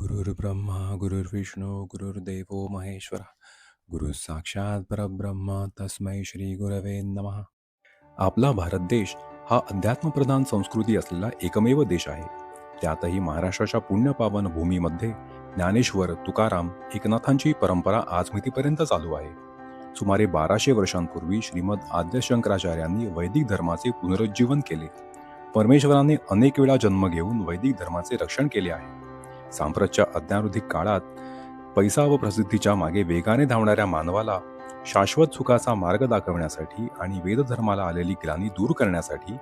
गुरुर्ब्रह्मा गुरुर्विष्णू गुरुर्देवो महेश्वरा गुरु साक्षात परब्रह्म तस्मै श्री गुरवे नमः. आपला भारत देश हा अध्यात्मप्रधान संस्कृती असलेला एकमेव देश आहे. त्यातही महाराष्ट्राच्या पुण्यपावन भूमीमध्ये ज्ञानेश्वर, तुकाराम, एकनाथांची परंपरा आजमितीपर्यंत चालू आहे. सुमारे 1200 वर्षांपूर्वी श्रीमद आद्य शंकराचार्यांनी वैदिक धर्माचे पुनरुज्जीवन केले. परमेश्वराने अनेक वेळा जन्म घेऊन वैदिक धर्माचे रक्षण केले आहे. सांप्रतच्या अज्ञानोधिक काळात पैसा व प्रसिद्धीच्या मागे वेगाने धावणाऱ्या मानवाला शाश्वत सुखाचा मार्ग दाखवण्यासाठी आणि वेदधर्माला आलेली ग्लानी दूर करण्यासाठी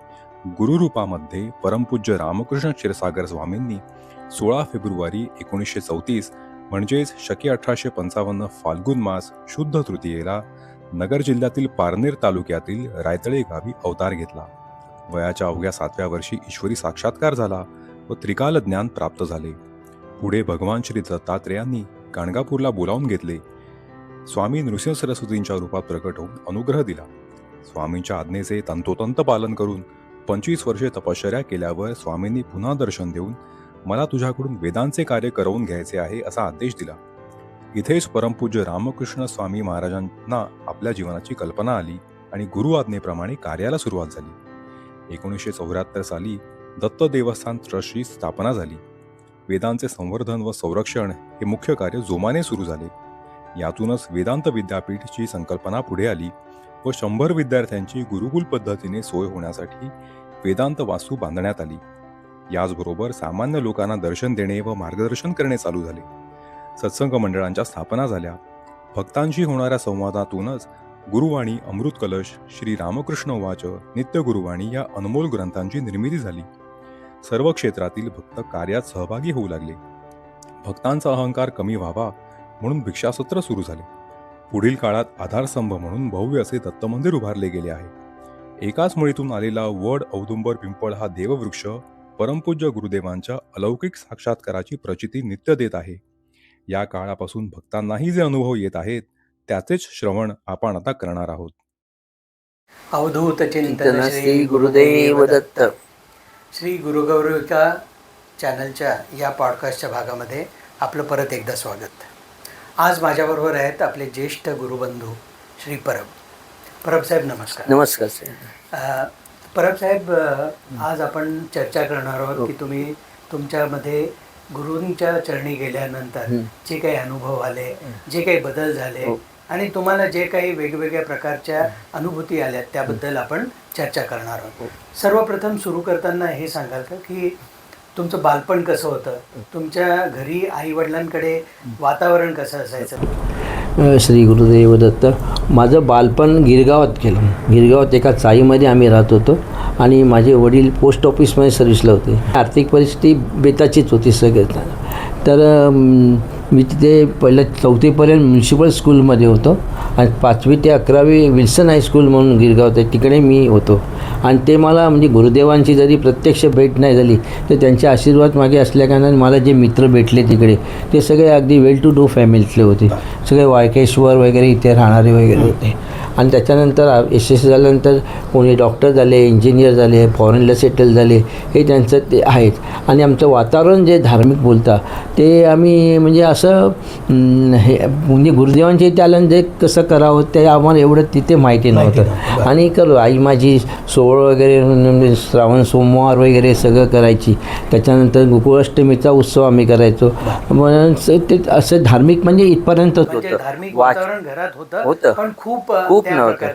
गुरुरूपामध्ये परमपूज्य रामकृष्ण क्षीरसागर स्वामींनी 16 फेब्रुवारी 1934 म्हणजेच शके 1855 फाल्गुन मास शुद्ध तृतीयेला नगर जिल्ह्यातील पारनेर तालुक्यातील रायतळे गावी अवतार घेतला. वयाच्या अवघ्या 7व्या वर्षी ईश्वरी साक्षात्कार झाला व त्रिकाल ज्ञान प्राप्त झाले. पुढे भगवान श्री दत्तात्रेयांनी गाणगापूरला बोलावून घेतले. स्वामी नृसिंह सरस्वतींच्या रूपात प्रकट होऊन अनुग्रह दिला. स्वामींच्या आज्ञेचे तंतोतंत पालन करून 25 वर्षे तपश्चर्या केल्यावर स्वामींनी पुन्हा दर्शन देऊन मला तुझ्याकडून वेदांचे कार्य करवून घ्यायचे आहे असा आदेश दिला. इथेच परमपूज्य रामकृष्ण स्वामी महाराजांना आपल्या जीवनाची कल्पना आली आणि गुरु आज्ञेप्रमाणे कार्याला सुरुवात झाली. 1974 साली दत्त देवस्थान ट्रस्टची स्थापना झाली. वेदांचे संवर्धन व संरक्षण हे मुख्य कार्य जोमाने सुरू झाले. यातूनच वेदांत विद्यापीठची संकल्पना पुढे आली व 100 विद्यार्थ्यांची गुरुकुल पद्धतीने सोय होण्यासाठी वेदांत वास्तू बांधण्यात आली. याचबरोबर सामान्य लोकांना दर्शन देणे व मार्गदर्शन करणे चालू झाले. सत्संग मंडळांच्या स्थापना झाल्या. भक्तांशी होणाऱ्या संवादातूनच गुरुवाणी, अमृत कलश, श्री रामकृष्ण वाच, नित्य गुरुवाणी या अनमोल ग्रंथांची निर्मिती झाली. सर्व क्षेत्रातील भक्त कार्यात सहभागी होऊ लागले. भक्तांचा अहंकार कमी व्हावा म्हणून भिक्षासत्र सुरू झाले. पुढील काळात आधारस्तंभ म्हणून भव्य असे दत्त मंदिर उभारले गेले आहे. एकाच मुळीतून आलेला वड, औदुंबर, पिंपळ हा देववृक्ष परमपूज्य गुरुदेवांच्या अलौकिक साक्षात्काराची प्रचिती नित्य देत आहे. या काळापासून भक्तांनाही जे अनुभव येत आहेत त्याचेच श्रवण आपण आता करणार आहोत. अवधूत चिंतन श्री गुरुदेव दत्त. श्री गुरुगौरविका चॅनलच्या या पॉडकास्टच्या भागामध्ये आपलं परत एकदा स्वागत. आज माझ्याबरोबर आहेत आपले ज्येष्ठ गुरुबंधू श्री परब साहेब. नमस्कार. नमस्कार साहेब. परब साहेब, आज आपण चर्चा करणार आहोत की तुम्ही तुमच्यामध्ये गुरूंच्या चरणी गेल्यानंतर जे काही अनुभव आले, जे काही बदल झाले आणि तुम्हाला जे काही वेगवेगळ्या प्रकारच्या अनुभूती आल्या त्याबद्दल आपण चर्चा करणार आहोत. सर्वप्रथम सुरू करताना हे सांगाल का की तुमचं बालपण कसं होतं, तुमच्या घरी आई वडिलांकडे वातावरण कसं असायचं? श्री गुरुदेव दत्त. माझं बालपण गिरगावात केलं. गिरगावात एका चाळीमध्ये आम्ही राहत होतो आणि माझे वडील पोस्ट ऑफिसमध्ये सर्व्हिसला होते. आर्थिक परिस्थिती बेताचीच होती सगळे. तर मी तिथे पहिलं 4थीपर्यंत म्युन्सिपल स्कूलमध्ये होतो आणि 5वी ते 11वी विल्सन हायस्कूल म्हणून गिरगावात आहे, तिकडे मी होतो. आणि ते मला म्हणजे गुरुदेवांची जरी प्रत्यक्ष भेट नाही झाली तर त्यांचे आशीर्वाद मागे असल्याकारणाने मला जे मित्र भेटले तिकडे ते सगळे अगदी वेल टू डू फॅमिलीतले होते. सगळे वायकेश्वर वगैरे इथे राहणारे वगैरे होते. आणि त्याच्यानंतर यशस्वी झाल्यानंतर कोणी डॉक्टर झाले, इंजिनियर झाले, फॉरेनला सेटल झाले, हे त्यांचं ते आहेत. आणि आमचं वातावरण जे धार्मिक बोलता ते आम्ही म्हणजे असं हे म्हणजे गुरुदेवांचे इथे आल्यानं जे कसं करावं ते आम्हाला एवढं तिथे माहिती नव्हतं. आणि करू आई माझी सोहळ वगैरे म्हणजे श्रावण सोमवार वगैरे सगळं करायची. त्याच्यानंतर गोकुळाष्टमीचा उत्सव आम्ही करायचो. म्हणून ते असं धार्मिक म्हणजे इथपर्यंत होतं. धार्मिक वातावरण घरात होतं पण खूप नव्हतं.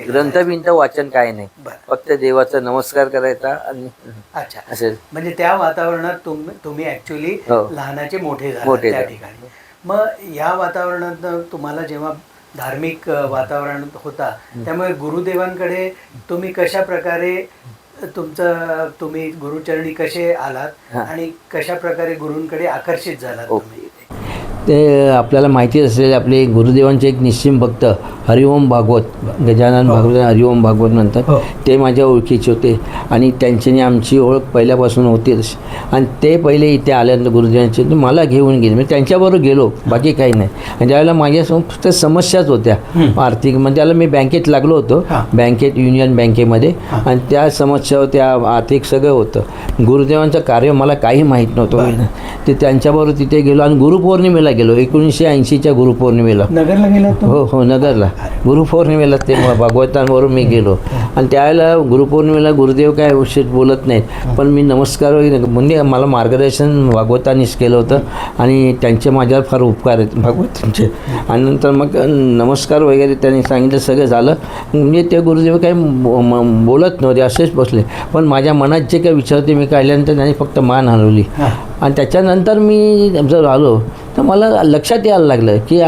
ग्रंथ बिंथ वाचन काय नाही, फक्त देवाचा नमस्कार करायचा. आणि अच्छा, म्हणजे त्या वातावरणात तुम्ही ऍक्च्युली लहानाचे मोठे झाले त्या ठिकाणी. मग या वातावरणात तुम्हाला जेव्हा धार्मिक वातावरण होता त्यामुळे गुरुदेवांकडे तुम्ही कशा प्रकारे तुम्ही गुरुचरणी कसे आलात आणि कशा प्रकारे गुरूंकडे आकर्षित झालात तुम्ही? ते आपल्याला माहिती असलेले आपले गुरुदेवांचे एक निश्चिम भक्त हरिओम भागवत, गजानन भागवत हरिओम भागवत म्हणतात, हो. ते माझ्या ओळखीचे होते आणि त्यांच्यानी आमची ओळख पहिल्यापासून होतीच. आणि ते पहिले इथे आल्यानंतर गुरुदेवांचे मला घेऊन गेले, म्हणजे त्यांच्याबरोबर गेलो, बाकी काही नाही. आणि त्यावेळेला माझ्या फक्त समस्याच होत्या आर्थिक, म्हणजे त्याला मी बँकेत लागलो होतो, बँकेत युनियन बँकेमध्ये, आणि त्या समस्या होत्या, आर्थिक सगळं होतं. गुरुदेवांचं कार्य मला काही माहीत नव्हतं. ते त्यांच्याबरोबर तिथे गेलो आणि गुरुपौर्णिमेला गेलो, 1980च्या गुरुपौर्णिमेला. नगरला गेला हो, नगरला गुरुपौर्णिमेला ते भागवतांवरून मी गेलो. आणि त्यावेळेला गुरुपौर्णिमेला गुरुदेव काय विशेष बोलत नाहीत, पण मी नमस्कार वगैरे, म्हणजे मला मार्गदर्शन भागवतांनीच केलं होतं आणि त्यांचे माझ्यावर फार उपकार आहेत भागवतांचे. आणि नंतर मग नमस्कार वगैरे त्यांनी सांगितलं, सगळं झालं. म्हणजे ते गुरुदेव काही बोलत नव्हते, असेच बसले. पण माझ्या मनात जे काही विचार होते मी काढल्यानंतर त्यांनी फक्त मान हलवली. आणि त्याच्यानंतर मी जर आलो तर मला लक्षात यायला लागलं की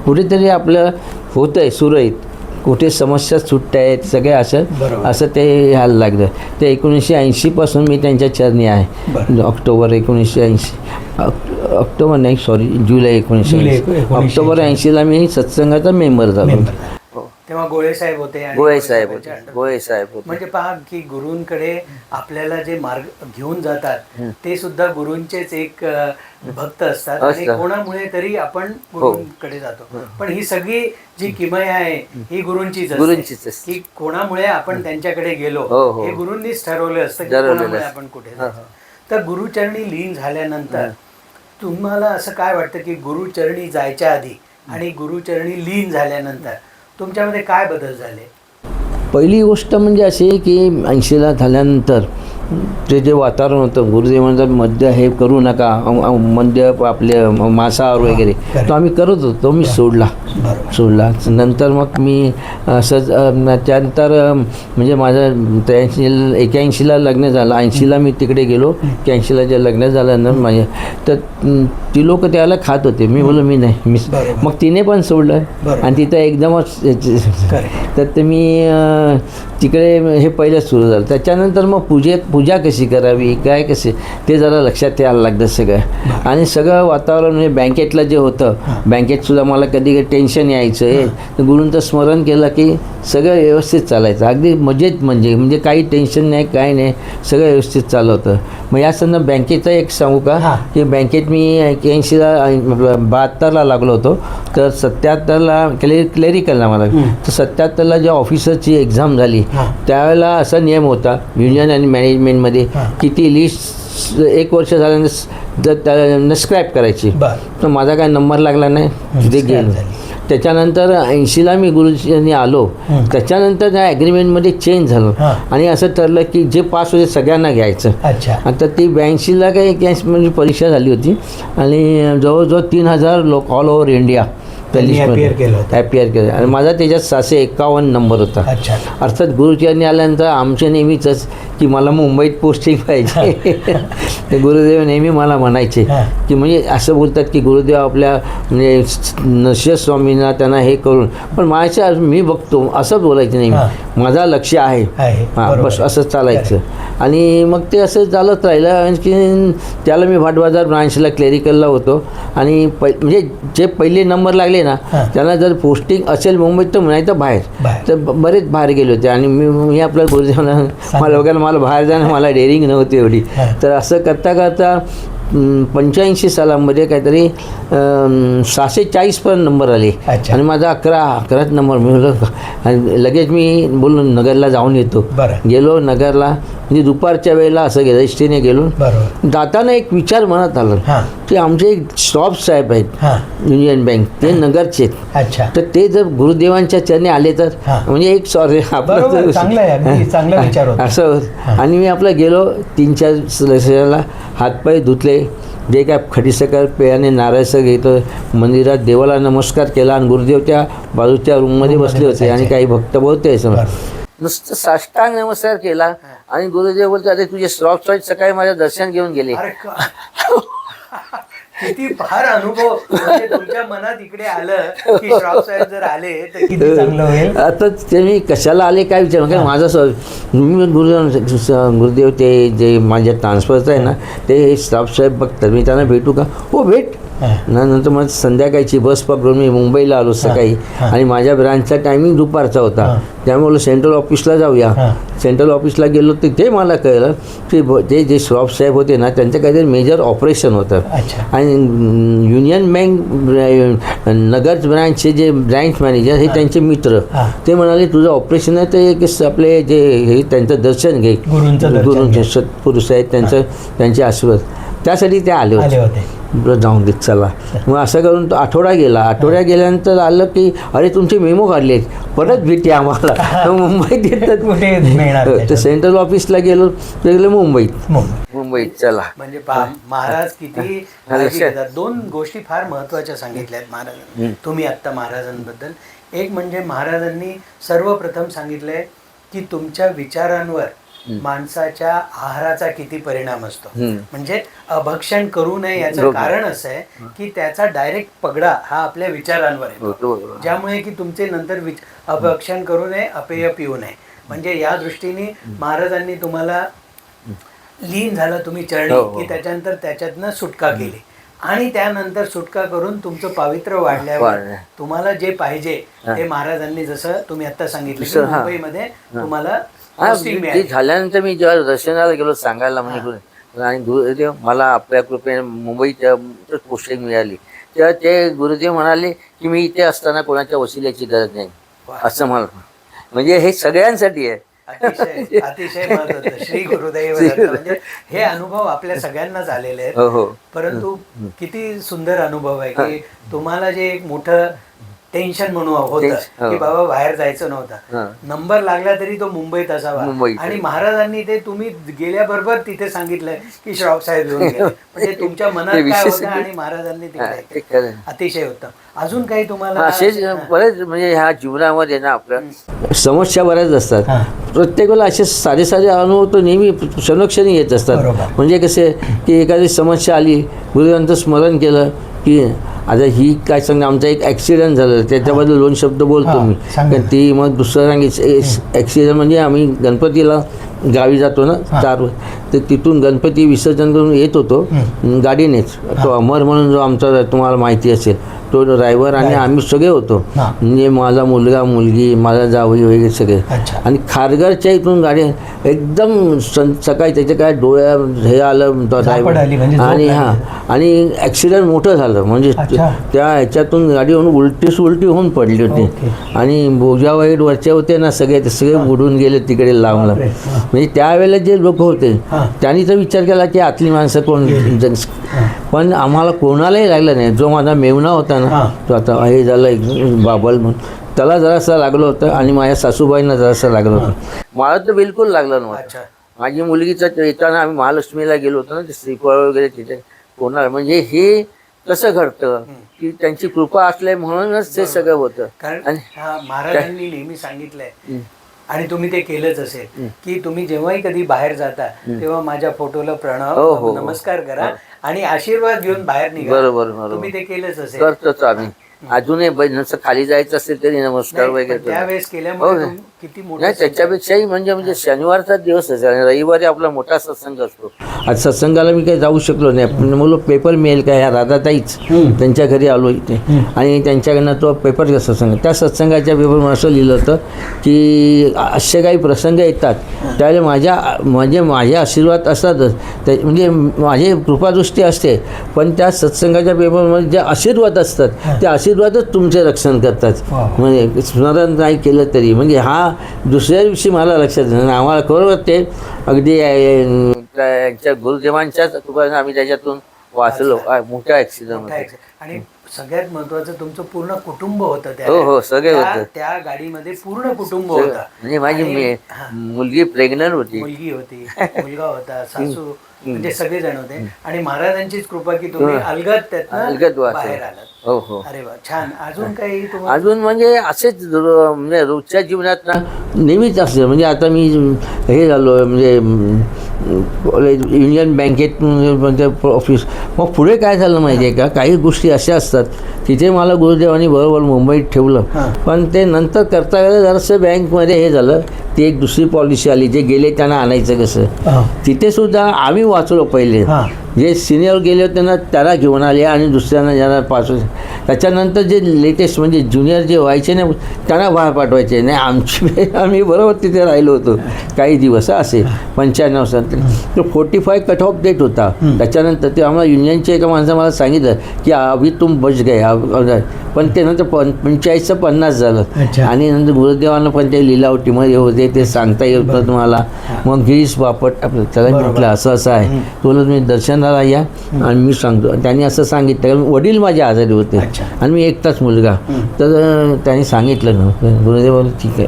कुठेतरी आपलं होतं आहे सुरळीत, कुठे समस्या सुटत आहेत सगळे, असं ते यायला लागलं. ते 1980पासून मी त्यांच्या चरणी आहे. ऑक्टोबर 1980, ऑक्टोबर नाही सॉरी जुलै 1980, ऑक्टोबर 80ला मी सत्संगाचा मेंबर झालो. तेव्हा गोळे साहेब होते आणि गोळे साहेब होते. म्हणजे पहा की गुरूंकडे आपल्याला जे मार्ग घेऊन जातात ते सुद्धा गुरूंचेच एक भक्त असतात आणि कोणामुळे तरी आपण गुरूंकडे जातो. पण ही सगळी जी किमया आहे ही गुरूंचीच असते की कोणामुळे आपण त्यांच्याकडे गेलो, हे गुरूंनीच ठरवलं असतं की कोणामुळे आपण कुठे जायचं. तर गुरुचरणी लीन झाल्यानंतर तुम्हाला असं काय वाटतं की गुरुचरणी जायच्या आधी आणि गुरुचरणी लीन झाल्यानंतर तुमच्यामध्ये काय बदल झाले? पहिली गोष्ट म्हणजे अशी की 80ला झाल्यानंतर ते जे वातावरण होतं, गुरुदेवांचं मद्य हे करू नका, मद्य आपले मांसाहार वगैरे तो आम्ही करत होतो, मी सोडला. नंतर मग मी असंच त्यानंतर म्हणजे माझं 81ला लग्न झालं, 80ला मी तिकडे गेलो, 81ला जे लग्न झालं ना माझ्या, तर ती लोक त्याला खात होते. मी बोललो मी नाही, मग तिने पण सोडलं आणि तिथं एकदमच तर ते मी तिकडे हे पहिलं सुरू झालं. त्याच्यानंतर मग पूजा कशी करावी, काय कसे, ते जरा लक्षात यायला लागतं सगळं. आणि सगळं वातावरण म्हणजे बँकेतलं जे होतं, बँकेतसुद्धा मला कधी टेन्शन यायचं आहे, तर गुरूंचं स्मरण केलं की सगळं व्यवस्थित चालायचं, अगदी मजेत, म्हणजे काही टेन्शन नाही, काय नाही, सगळं व्यवस्थित चालू होतं. मग या संदर्भात बँकेचं एक सांगू का की बँकेत मी 81ला 72ला लागलो होतो, तर 77ला क्लेरिकलला मला, तर 77ला ज्या ऑफिसरची एक्झाम झाली त्यावेळेला असा नियम होता युनियन आणि मॅनेजमेंटमध्ये की ती लिस्ट 1 वर्ष झाल्यानंतर त्याला नस्क्राईब करायची. तर माझा काय नंबर लागला नाही, तिथे गेलो. त्याच्यानंतर 80ला मी गुरुजींनी आलो, त्याच्यानंतर त्या ॲग्रीमेंटमध्ये चेंज झालं आणि असं ठरलं की जे पास होते सगळ्यांना घ्यायचं. आता ती 82ला काही म्हणजे परीक्षा झाली होती आणि जवळजवळ 3000 लोक ऑल ओव्हर इंडिया ॲपियर केलं आणि माझा त्याच्यात 651 नंबर होता. अर्थात गुरुचरणी आल्यानंतर आमच्या नेहमीच की मला मुंबईत पोस्टिंग पाहिजे. ते गुरुदेव नेहमी मला म्हणायचे की म्हणजे असं बोलतात की गुरुदेव आपल्या म्हणजे नरसिंह स्वामींना त्यांना हे करून, पण माझ्या मी बघतो असं बोलायचं नेहमी, माझा लक्ष आहे, हां बस असं चालायचं. आणि मग ते असं चालत राहिलं. आणखी त्याला मी भाटबाजार ब्रांचला क्लेरिकलला होतो आणि म्हणजे जे पहिले नंबर लागले ना त्यांना जर पोस्टिंग असेल मुंबईत तर म्हणायचं बाहेर, तर बरेच बाहेर गेले होते. आणि मी आपल्या गुरुदेवांना मला वगैरे मला बाहेर जाणं मला डेअरिंग नव्हती एवढी. तर असं करता करता 85 सालामध्ये काहीतरी 640 पर्यंत नंबर आले आणि माझा 11च नंबर मिळाला. आणि लगेच मी बोललो नगरला जाऊन येतो. गेलो नगरला, म्हणजे दुपारच्या वेळेला असं गेलं एसटीने गेलो. जाताना एक विचार मनात आला की आमचे एक स्टॉप साहेब आहेत युनियन बँक, ते नगरचे आहेत, तर ते जर गुरुदेवांच्या चरणी आले तर म्हणजे एक सॉरी आपलं असं. आणि मी आपलं गेलो 3-4 हातपाय धुतले, जे काय खडीसकर पेयाने नारळसं घेतलं, मंदिरात देवाला नमस्कार केला आणि गुरुदेव त्या बाजूच्या रूममध्ये बसले होते आणि काही भक्त बोलते नुसतं साष्टांग नमस्कार केला आणि गुरुदेव बोलते अरे तुझे स्टॉप साईड सकाळी माझं दर्शन घेऊन गेले. किती फार अनुभव म्हणजे तुमच्या मनात इकडे आलं की श्रॉफ साहेब जर आले तर किती चांगलं होईल. आता ते मी कशाला आले काय विचार कारण माझा मी गुरुदेव ते जे माझ्या ट्रान्सफरचं आहे ना ते स्टाफ साहेब बघतात मी त्यांना भेटू का हो भेट नंतर मग संध्याकाळची बस पकडून मी मुंबईला आलो सकाळी आणि माझ्या ब्रांचचा टायमिंग दुपारचा होता त्यामुळे सेंट्रल ऑफिसला जाऊया. सेंट्रल ऑफिसला गेलो तर ते मला कळलं की ते जे श्रॉफ साहेब होते ना त्यांचं काहीतरी मेजर ऑपरेशन होतं आणि युनियन बँक नगर ब्रँचचे जे ब्रँच मॅनेजर हे त्यांचे मित्र ते म्हणाले तुझं ऑपरेशन आहे तर एक आपले जे हे त्यांचं दर्शन घे गुरूंचे सत्पुरुष आहेत त्यांचे आशीर्वाद त्यासाठी ते आले होते. जाऊन देत चला मग असं करून तो आठवडा गेल्यानंतर आलं की अरे तुमचे मेमो काढले परत भेटी आम्हाला मुंबईत येतात तर सेंट्रल ऑफिसला गेलो तर मुंबईत चला म्हणजे महाराज किती काळजी घेतात. दोन गोष्टी फार महत्वाच्या सांगितल्या आहेत महाराजांनी तुम्ही आत्ता महाराजांबद्दल. एक म्हणजे महाराजांनी सर्वप्रथम सांगितलंय की तुमच्या विचारांवर माणसाच्या आहाराचा किती परिणाम असतो. म्हणजे अभक्षण करू नये याचं कारण असं आहे की त्याचा डायरेक्ट पगडा हा आपल्या विचारांवर आहे ज्यामुळे की तुमचे नंतर अभक्षण करू नये अपेय पिऊ नये. म्हणजे या दृष्टीने महाराजांनी तुम्हाला लीन झालं तुम्ही चरणी की त्याच्यानंतर त्याच्यातनं सुटका केली आणि त्यानंतर सुटका करून तुमचं पावित्र्य वाढल्यावर तुम्हाला जे पाहिजे ते महाराजांनी जसं तुम्ही आता सांगितलं मुंबईमध्ये तुम्हाला ते झाल्यानंतर मी जेव्हा दर्शनाला गेलो सांगायला म्हणजे आणि गुरुदेव मला आपल्या कृपेने मुंबईत पोस्टिंग मिळाली तेव्हा ते गुरुदेव म्हणाले की मी इथे असताना कोणाच्या वसिल्याची गरज नाही असं मला म्हणजे हे सगळ्यांसाठी आहे. अतिशय महत्वाचं श्री गुरुदेव. म्हणजे हे अनुभव आपल्या सगळ्यांनाच आलेले आहेत परंतु किती सुंदर अनुभव आहे की तुम्हाला जे एक मोठं टेन्शन म्हणून होतं की बाबा बाहेर जायचं नव्हतं नंबर लागला तरी तो मुंबईत असावा आणि महाराजांनी ते तुम्ही गेल्याबरोबर तिथे सांगितलंय की श्रॉफ साहेब येऊन गेले. म्हणजे तुमच्या मनात काय होतं आणि महाराजांनी तिकडे अतिशय उत्तम. अजून काही तुम्हाला बरेच म्हणजे ह्या जीवनामध्ये ना आपल्या समस्या बऱ्याच असतात प्रत्येकाला असे साधे अनुभव तो नेहमी क्षणोक्षणी येत असतात. म्हणजे कसे की एखादी समस्या आली गुरुदेवांचं स्मरण केलं की आता ही काय सांगा आमचा एक ॲक्सिडेंट झालं त्याच्याबद्दल 2 शब्द बोलतो मी कारण ती मग दुसरं ॲक्सिडेंट म्हणजे आम्ही गणपतीला गावी जातो ना 4 तर तिथून गणपती विसर्जन करून येत होतो गाडीनेच तो अमर म्हणून जो आमचा तुम्हाला माहिती असेल तो ड्रायव्हर आणि आम्ही सगळे होतो म्हणजे माझा मुलगा मुलगी माझा जावई वगैरे सगळे आणि खारघरच्या इथून गाडी एकदम सकाळी त्याच्या काय डोळ्या हे आलं ड्रायव्हर आणि आणि ॲक्सिडेंट मोठं झालं म्हणजे त्या ह्याच्यातून गाडी होऊन उलटी होऊन पडली होती आणि बोजा वाईट वरचे होते ना सगळे ते सगळे बुडून गेले तिकडे लांबला. म्हणजे त्यावेळेला जे लोक होते त्यांनी तर विचार केला की आतली माणसं कोण पण आम्हाला कोणालाही लागलं नाही. जो माझा मेवणा होता ना तो आता हे झालं बाबल म्हणून त्याला जरासं लागलं होतं आणि माझ्या सासूबाईंना जरासं लागलं होतं. मला तर बिलकुल लागलं नव्हतं. माझी मुलगीचं येताना आम्ही महालक्ष्मीला गेलो होतो ना ते श्रीफळ वगैरे तिथे कोणाला म्हणजे हे कसं घडतं की त्यांची कृपा असल्या म्हणूनच ते सगळं होतं. कारण महाराजांनी नेहमी सांगितलंय आणि तुम्ही ते केलंच असेल की तुम्ही जेव्हाही कधी बाहेर जाता तेव्हा माझ्या फोटोला प्रणाम नमस्कार करा आणि आशीर्वाद घेऊन बाहेर निघा. बरोबर तुम्ही ते केलंच असेल. करतोच आम्ही अजूनही नसं खाली जायचं असेल तरी नमस्कार वगैरे त्यावेळेस केल्यामुळे किती मोठं त्याच्यापेक्षाही म्हणजे शनिवारचा दिवस असेल आणि रविवारी आपला मोठा सत्संग असतो. आज सत्संगाला मी काही जाऊ शकलो नाही पण मला पेपर मिळेल का ह्या राधाताईच त्यांच्या घरी आलो इथे आणि त्यांच्याकडनं तो पेपर सत्संग त्या सत्संगाच्या पेपरमध्ये असं लिहिलं होतं की असे काही प्रसंग येतात त्यावेळेला माझे आशीर्वाद असतातच म्हणजे माझी कृपादृष्टी असते पण त्या सत्संगाच्या पेपरमध्ये जे आशीर्वाद असतात ते आशीर्वादच तुमचे रक्षण करतात. म्हणजे स्मरण नाही केलं तरी म्हणजे हा दुसऱ्या दिवशी मला लक्षात आम्हाला खरोखर ते अगदी यांच्या गुरुदेवांच्याच कृपेने आम्ही त्याच्यातून वाचलो. मोठ्या ॲक्सिडेंट आणि सगळ्यात महत्वाचं तुमचं पूर्ण कुटुंब होतं. सगळे होतं त्या गाडीमध्ये पूर्ण कुटुंब होतं. म्हणजे माझी मुलगी प्रेग्नंट होती मुलगा होता सासू म्हणजे सगळेजण होते आणि महाराजांचीच कृपा की तुम्ही अलगद त्यातनं अलगद वाचले. बाहेर आलात. हो हो. अरे वा, छान. अजून काही तुम्हाला अजून म्हणजे असेच म्हणजे रोजच्या जीवनात ना नेहमीच असतं. म्हणजे आता मी हे झालो म्हणजे युनियन बँकेत म्हणजे ऑफिस. मग पुढे काय झालं माहिती आहे का, काही गोष्टी अशा असतात तिथे मला गुरुदेवांनी बरोबर मुंबईत ठेवलं. पण ते नंतर करता गेलं जरासं बँकमध्ये हे झालं, ती एक दुसरी पॉलिसी आली, जे गेले त्यांना आणायचं कसं. तिथे सुद्धा आम्ही वाचलो पहिले. जे सिनियर गेले होते ना त्याला घेऊन आले आणि दुसऱ्यांना ज्यांना पाठवायचे. त्याच्यानंतर जे लेटेस्ट म्हणजे ज्युनियर जे व्हायचे ना त्यांना बाहेर पाठवायचे नाही. आम्ही बरोबर तिथे राहिलो होतो काही दिवस असे 95 साली. तो 45 कट ऑफ डेट होता. त्याच्यानंतर ते आम्हाला युनियनचे एका माणसाने मला सांगितलं की अभि तुम बच गए. पण ते नंतर 45चं 50 झालं. आणि नंतर गुरुदेवांना पण ते लिलावटीमध्ये होते ते सांगता येत होतं तुम्हाला. मग गिरीश बापट आपलं त्याला म्हटलं असं असं आहे, तुला तुम्ही दर्शनाला या आणि मी सांगतो. त्यांनी असं सांगितलं. वडील माझे आजारी होते आणि मी एकटाच मुलगा. तर त्यांनी सांगितलं ना गुरुदेव ठीक आहे.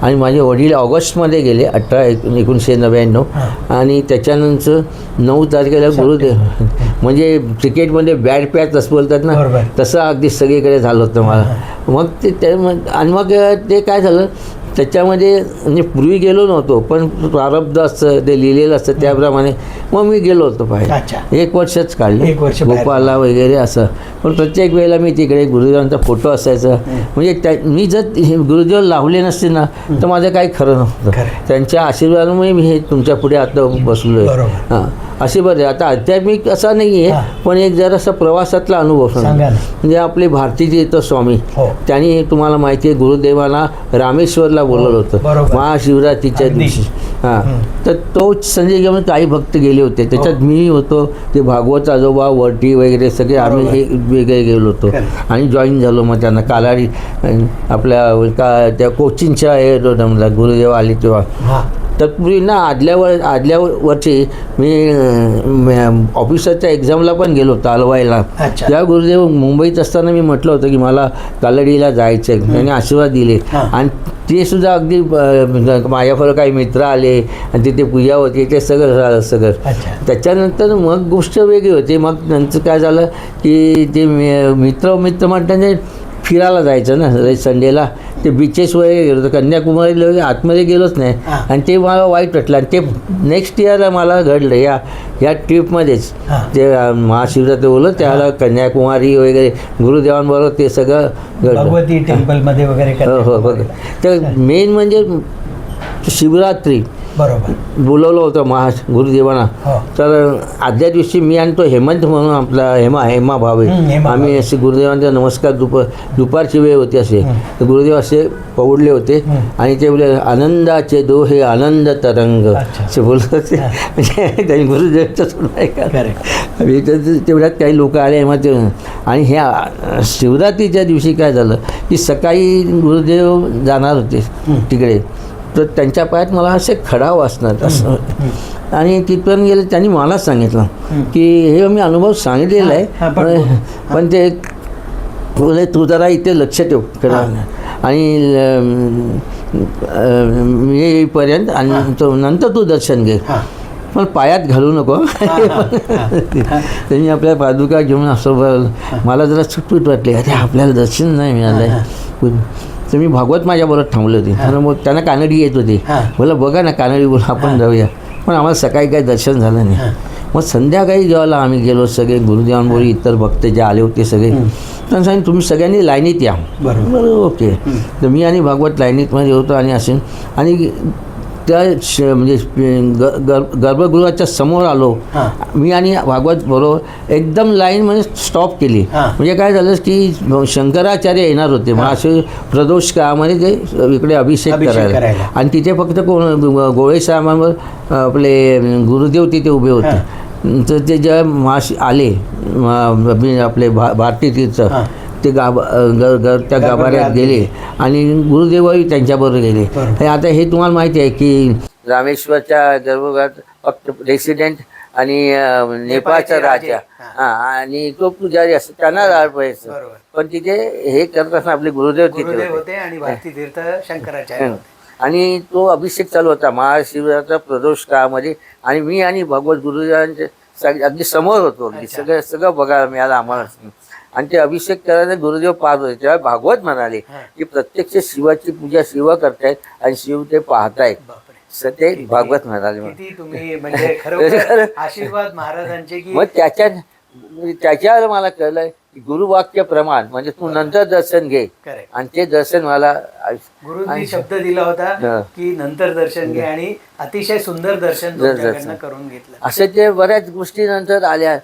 आणि माझे वडील ऑगस्टमध्ये गेले 1999. आणि त्याच्यानंतर 9 तारखेला गुरुदेव म्हणजे क्रिकेटमध्ये बॅट पॅच असं बोलतात ना तसं अगदी सगळीकडे झालं होतं मला. मग ते आणि मग ते काय झालं त्याच्यामध्ये म्हणजे पूर्वी गेलो नव्हतो पण प्रारब्ध असतं ते लिहिलेलं असतं त्याप्रमाणे मग मी गेलो होतो बाहेर. 1 वर्षच काढलं भोपाळला वगैरे असं. पण प्रत्येक वेळेला मी तिकडे गुरुदेवांचा फोटो असायचा. म्हणजे मी जर गुरुदेव लावले नसते ना तर माझं काही खरं नव्हतं. त्यांच्या आशीर्वादामुळे मी हे तुमच्या पुढे आता बसलो आहे. हां असे बरे. आता आध्यात्मिक असा नाही आहे पण एक जरासा प्रवासातला अनुभव सांगा. म्हणजे आपले भारती तीर्थ स्वामी त्यांनी तुम्हाला माहिती आहे गुरुदेवाला रामेश्वरला बोलवलं होतं महाशिवरात्रीच्या दिवशी. हां तर तो संजय घेऊन काही भक्त गेले होते. त्याच्यात मी होतो. ते भागवत आजोबा वरटी वगैरे सगळे आम्ही हे वेगळे गेलो होतो आणि जॉईन झालो. मग त्यांना कालाडी आपल्या त्या कोचिंगच्या हे गुरुदेव आले तेव्हा. तत्पूर्वी ना आदल्या वर्षी मी ऑफिसरच्या एक्झामला पण गेलो होतो अलवाईला. त्या गुरुदेव मुंबईत असताना मी म्हटलं होतं की मला कालडीला जायचं आहे. त्यांनी आशीर्वाद दिले आणि ते सुद्धा अगदी माझ्याबरोबर काही मित्र आले आणि तिथे पूजा होती ते सगळं झालं सगळं. त्याच्यानंतर मग गोष्ट वेगळी होती. मग नंतर काय झालं की ते मित्र म्हणताना फिरायला जायचं ना संडेला. ते बीचेस वगैरे गेलो होतो. कन्याकुमारीला आतमध्ये गेलोच नाही आणि ते मला वाईट वाटलं. आणि ते नेक्स्ट इयरला मला घडलं या ट्रिपमध्येच. ते महाशिवरात्री बोललं त्याला कन्याकुमारी वगैरे गुरुदेवांबरोबर ते सगळं भगवती टेम्पलमध्ये वगैरे. हो हो. तर मेन म्हणजे शिवरात्री बरोबर बोलवलं होतं गुरुदेवांना. तर आदल्या दिवशी मी आणि तो हेमंत म्हणून आपला हेमा भावे आम्ही असे गुरुदेवांचा नमस्कार दुपारची वेळ होती असे. तर गुरुदेव असे पवडले होते आणि ते बोलले आनंदाचे दोहे आनंद तरंग असे बोलत होते. म्हणजे त्यांनी गुरुदेवाचं सुद्धा ऐका. तेवढ्यात काही लोक आले मग ते. आणि ह्या शिवरात्रीच्या दिवशी काय झालं की सकाळी गुरुदेव जाणार होते तिकडे. तर त्यांच्या पायात मला असे खडा वाचणार असं. आणि तिथपर्यंत गेले. त्यांनी मला सांगितलं की हे मी अनुभव सांगितलेला आहे पण ते बोले तू जरा इथे लक्ष ठेव खडा. आणि मी येईपर्यंत आणि नंतर तू दर्शन घे पण पायात घालू नको. त्यांनी आपल्या पादुका घेऊन असं मला जरा सुटसूट वाटली. अरे आपल्याला दर्शन नाही मिळालं आहे. तर मी भागवत माझ्याबरोबर थांबले होते. आणि मग त्यांना कानडी येत होते. मला बघा ना कानडी बोल आपण जाऊया. पण आम्हाला सकाळी काही दर्शन झालं नाही. मग संध्याकाळी जेव्हा आम्ही गेलो सगळे गुरुदेवांबरोबर इतर भक्त जे आले होते सगळे. त्यांनी सांगितलं तुम्ही सगळ्यांनी लाईनीत या. बरोबर ओके. तर मी आणि भागवत लाईनीतमध्ये होतो आणि असे. आणि त्या म्हणजे गर्भगृहाच्या समोर आलो मी आणि भागवत बरोबर. एकदम लाईन म्हणजे स्टॉप केली. म्हणजे काय झालं की शंकराचार्य येणार होते. मग असे प्रदोष काळामध्ये ते इकडे अभिषेक करायला. आणि तिथे फक्त कोण गोळे साहेबांवर आपले गुरुदेव तिथे उभे होते. तर ते जेव्हा आले आपले भारती तीर्थ ते त्या गाभाऱ्यात गेले आणि गुरुदेवही त्यांच्याबरोबर गेले. आता हे तुम्हाला माहिती आहे की रामेश्वरच्या गर्भगृहात फक्त रेसिडेंट आणि नेपाळचा राजा आणि तो पुजारी असतो त्यांना राहायचं. पण तिथे हे करत असताना आपले गुरुदेव तिथे होते आणि भारती तीर्थ शंकराचार्य. आणि तो अभिषेक चालू होता महाशिवरात्र प्रदोष काळामध्ये. आणि मी आणि भगवत गुरुदेवांचे अगदी समोर होतो. अगदी अच्छा. सगळं बघायला मिळालं आम्हाला. आणि ते अभिषेक करायला गुरुदेव पाहत होते. तेव्हा भागवत म्हणाले की प्रत्यक्ष शिवाची पूजा शिव करतायत आणि शिव ते पाहतायत. बापरे. ते भागवत म्हणाले. किती तुम्ही म्हणजे खरोखर आशीर्वाद महाराजांचे की मग त्याच्यावर मला कळलं की गुरुवाक्य प्रमाण म्हणजे तू नंतर दर्शन घे. करेक्ट. आणि ते दर्शन मला गुरुंनी शब्द दिला होता की नंतर दर्शन घे आणि अतिशय सुंदर दर्शन तुमच्याकडनं करून घेतलं. असे ते बऱ्याच गोष्टी नंतर आल्या.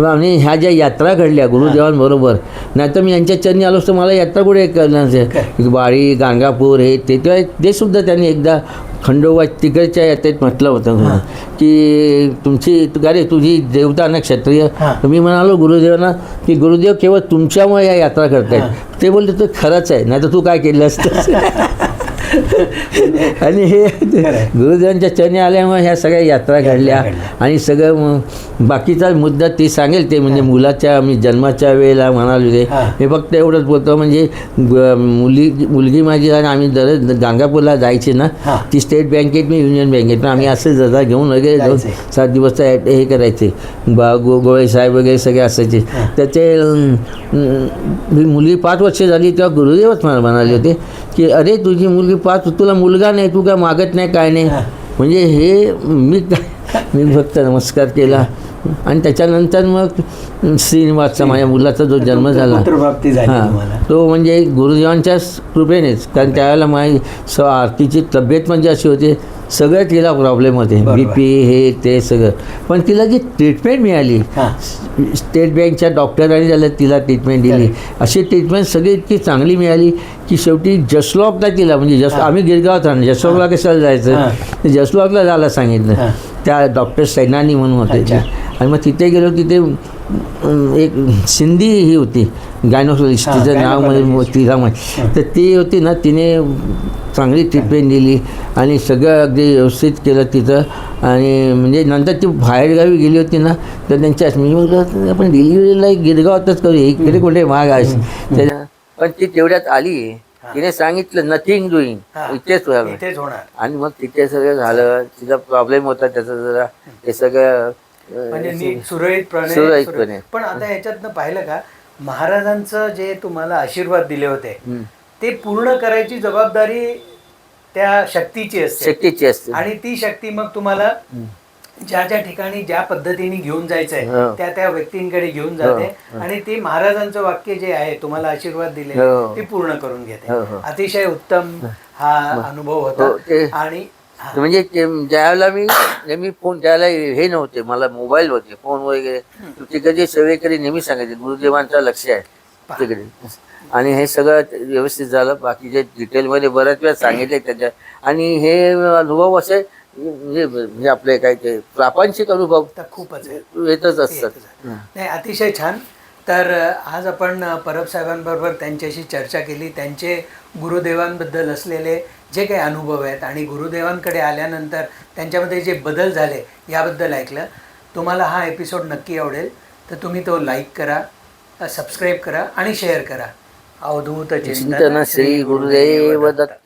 आणि ह्या ज्या यात्रा घडल्या गुरुदेवांबरोबर, नाहीतर मी यांच्या चरणी आलो असतो मला यात्रा कुठे करणार. वाडी गाणगापूर हे ते सुद्धा त्यांनी एकदा खंडोबा तिकडच्या यात्रेत म्हटलं होतं की तुझी देवता ना क्षत्रिय. मी म्हणालो गुरुदेवांना की गुरुदेव केवळ तुमच्यामुळे या यात्रा करतायत. ते बोलले तर खरंच आहे, नाही तर तू काय केलं असतं. आणि हे गुरुदेवांच्या चरणी आल्यामुळे ह्या सगळ्या यात्रा घडल्या. आणि सगळं बाकीचा मुद्दा ते सांगेल ते म्हणजे मुलाच्या मी जन्माच्या वेळेला म्हणालो ते मी फक्त एवढंच बोलतो म्हणजे मुलगी माझी आणि आम्ही दररोज गाणगापूरला जायचे ना, ती स्टेट बँकेत मी युनियन बँकेत आम्ही असे जरा घेऊन वगैरे 2-7 दिवस हे करायचे. गोळे साहेब वगैरे सगळे असायचे. तर ते मुलगी 5 वर्ष झाली तेव्हा गुरुदेवच मला म्हणाले होते की अरे तुझी मुलगी तुला मुलगा नाही, तू काय मागत नाही काय नाही. म्हणजे हे मी फक्त नमस्कार केला. आणि त्याच्यानंतर मग श्रीनिवासचा माझ्या मुलाचा जो जन्म झाला तो म्हणजे गुरुदेवांच्या कृपेनेच. कारण त्यावेळेला माझी आरतीची तब्येत म्हणजे अशी होती सगळं तिला प्रॉब्लेम होते, BP हे ते सगळं. पण तिला जी ट्रीटमेंट मिळाली स्टेट बँकच्या डॉक्टरांनी त्याला तिला ट्रीटमेंट दिली. अशी ट्रीटमेंट सगळी इतकी चांगली मिळाली की शेवटी जसलॉकला तिला म्हणजे आम्ही गिरगावात राहणार जसलॉकला कशाला जायचं जसलॉकला जायला सांगितलं. त्या डॉक्टर सैनानी म्हणून होते. आणि मग तिथे गेलो. तिथे एक सिंधी ही होती गायनोकॉलॉजिस्ट, तिचं नाव म्हणजे तिला तर ती होती ना, तिने चांगली ट्रीटमेंट दिली आणि सगळं अगदी व्यवस्थित केलं तिथं. आणि म्हणजे नंतर ती बाहेरगावी गेली होती ना, तर त्यांच्या मी म्हटलं आपण डिलिव्हरीला गिरगावातच करू, इकडे कुठे महाग आहे. पण ती तेवढ्यात आली, तिने सांगितलं नथिंग डुईंग, इथेच होणार. आणि मग तिथे सगळं झालं. तिचा प्रॉब्लेम होता त्याचा जरा, हे सगळं म्हणजे सुरळीतपणे. पण आता ह्याच्यातनं पाहिलं का महाराजांचं जे तुम्हाला आशीर्वाद दिले होते ते पूर्ण करायची जबाबदारी त्या शक्तीची असते. आणि ती शक्ती मग तुम्हाला ज्या ज्या ठिकाणी ज्या पद्धतीने घेऊन जायचंय त्या त्या व्यक्तींकडे घेऊन जाते. आणि ते महाराजांचं वाक्य जे आहे तुम्हाला आशीर्वाद दिले ते पूर्ण करून घेते. अतिशय उत्तम हा अनुभव होता. आणि म्हणजे ज्यावेळेला मी फोन त्याला हे नव्हते, मला मोबाईल होते, फोन वगैरे तिकडे सेवेकडे नेहमी सांगायचे गुरुदेवांचं लक्ष आहे तिकडे. आणि हे सगळं व्यवस्थित झालं. बाकीचे डिटेलमध्ये बऱ्याच वेळा सांगितले त्याच्यात. आणि हे अनुभव असे म्हणजे आपले काय ते प्रापंचिक अनुभव खूपच येतच असतात. नाही, अतिशय छान. तर आज आपण परब साहेबांबरोबर त्यांच्याशी चर्चा केली. त्यांचे गुरुदेवांबद्दल असलेले जे काही अनुभव आहेत आणि गुरुदेवांकडे आल्यानंतर त्यांच्यामध्ये जे बदल झाले याबद्दल ऐकलं. तुम्हाला हा एपिसोड नक्की आवडेल तर तुम्ही तो लाईक करा, सबस्क्राईब करा आणि शेअर करा. अवधूत चिंतन श्री गुरुदेव दत्त.